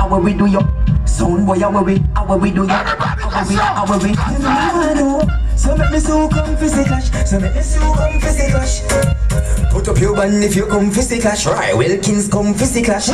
how we do you? Sound boy, how we do you? How we? So make me so come for the clash. So make me so come for the clash. Put up your band if you come for the clash. Roy Wilkins come for the clash.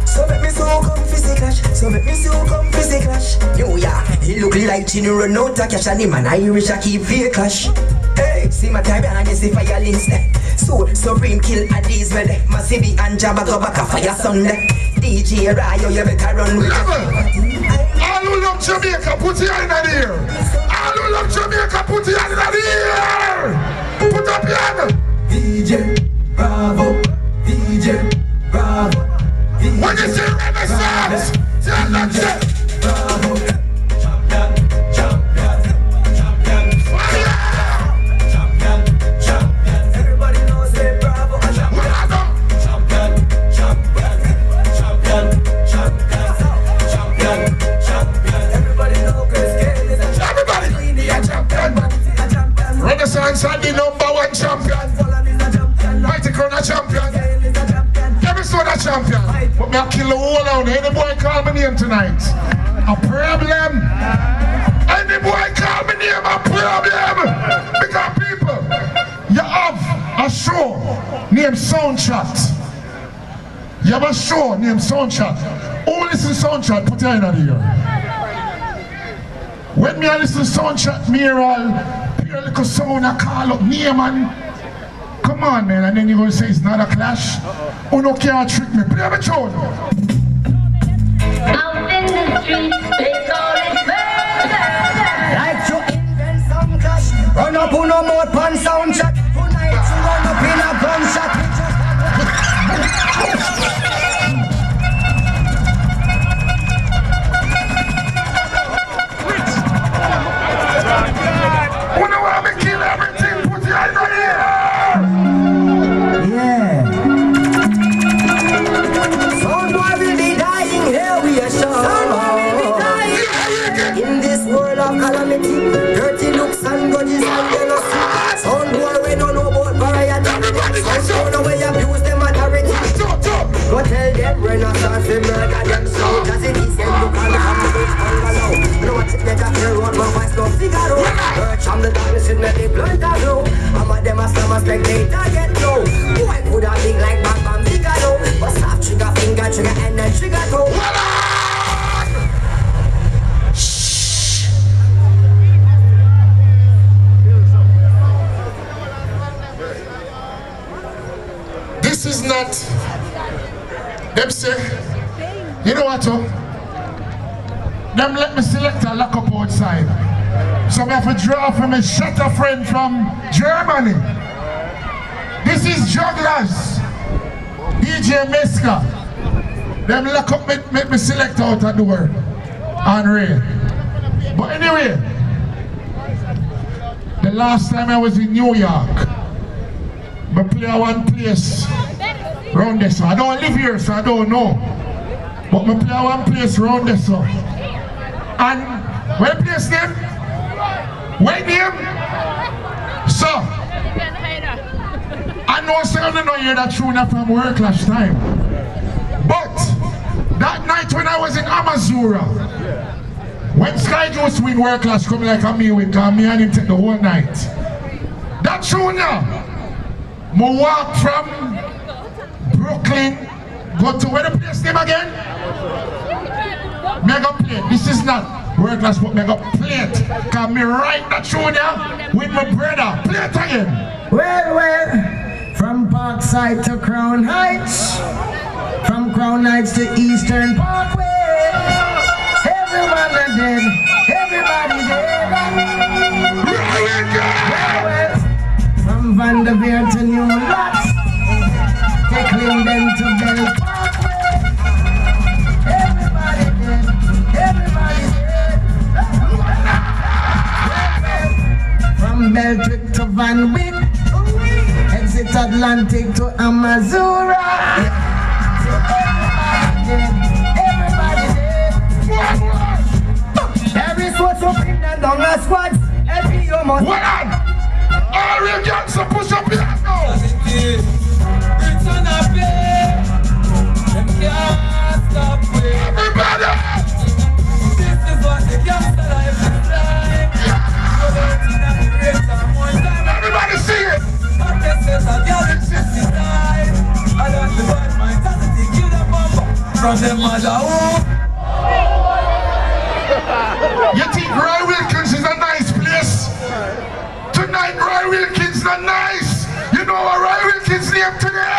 So make me so come for the clash. So make me so come for the clash. Yo yeah, he look like Chino run out of cash and him an Irish a keep for clash. Hey, see my time and you see fire links there. So Supreme kill at these well there. Massive and Jabba go back a fire Sunday. DJ Rayo, you better run with all who love Jamaica, put your hand in the air. All who love Jamaica, put your hand in the air. Put up your hand. DJ Bravo, DJ Bravo. When you say Renaissance, tell them say Bravo. Champion, champion, champion. Fire! Champion, champion. Everybody knows they Bravo. Champion, champion, champion, champion, champion. Everybody knows Chris Gale is a champion. Everybody, a champion. Renaissance are the #1 champion. Mighty Crown a champion. Every sort of champion. But me a kill the whole out. Any boy call me name tonight. A problem. Any boy call me name a problem. Because people, you have a show named Soundchat. You have a show named Soundchat. Who listen to Soundchat? Put your hand on here. When me I listen to Soundchat, me all hear a little sound, I call up name and come on man, and then you're going to say it's not a clash. Oh no, can't trick me. Play my tune. Out in the street, they call it murder. Like to invent some clash. Run up on no more pan Soundchat. Tonight you run up in a gunshot. Who know how me kill everything? Put your hand on here. Yeah. Someone will be dying here, we are sure. Someone will be dying in this world of calamity. Dirty looks and grudges and jealousy. Some boy we don't know about variety. Some don't way abuse them authority. Go tell them Renaissance we murder them so. Jazzy T said you can't come to this bungalow. You know what you make a clear road, my voice no Figaro. Perch on the darkness in the blunt a glow. I'm a them a slam a spectator get low. Boy could have big like Bam Bam Bigalo. But soft trigger finger, trigger and then trigger toe. This is not, them say, you know what, them let me select a lock up outside. So I have to draw from a shutter friend from Germany. This is Jugglers, DJ Meska. Them lock up, make me select out at the word. Henry. But anyway, the last time I was in New York, I play one place around this. I don't live here, so I don't know. But I play one place around this. And where place name? Where name? So, I know some of you know hear that tune from work last time. But that night when I was in Amazura, when Sky Juice win work class come like a me with me and him take the whole night. That tune now. I walk from Brooklyn, go to where the place name again? Mega plate. This is not work class, but mega plate. Can me write that tune now with my brother. Play it again. Well, from Parkside to Crown Heights, from Crown Heights to Eastern Parkway, everyone dead, everybody dead. Well, from Vanderveer to New Lots, tackling them to Bell Parkway, everybody dead, everybody dead. From Beltwick to Van Wyck, exit Atlantic to Amazura. So everybody dead. Every sword so bring them down a squad. Every you must. What on? All real gangs are push up your hand now. It's on a play. Them can't stop way. from them mother. You think Roy Wilkins is a nice place? Tonight Roy Wilkins not nice. You know what Roy Wilkins name today?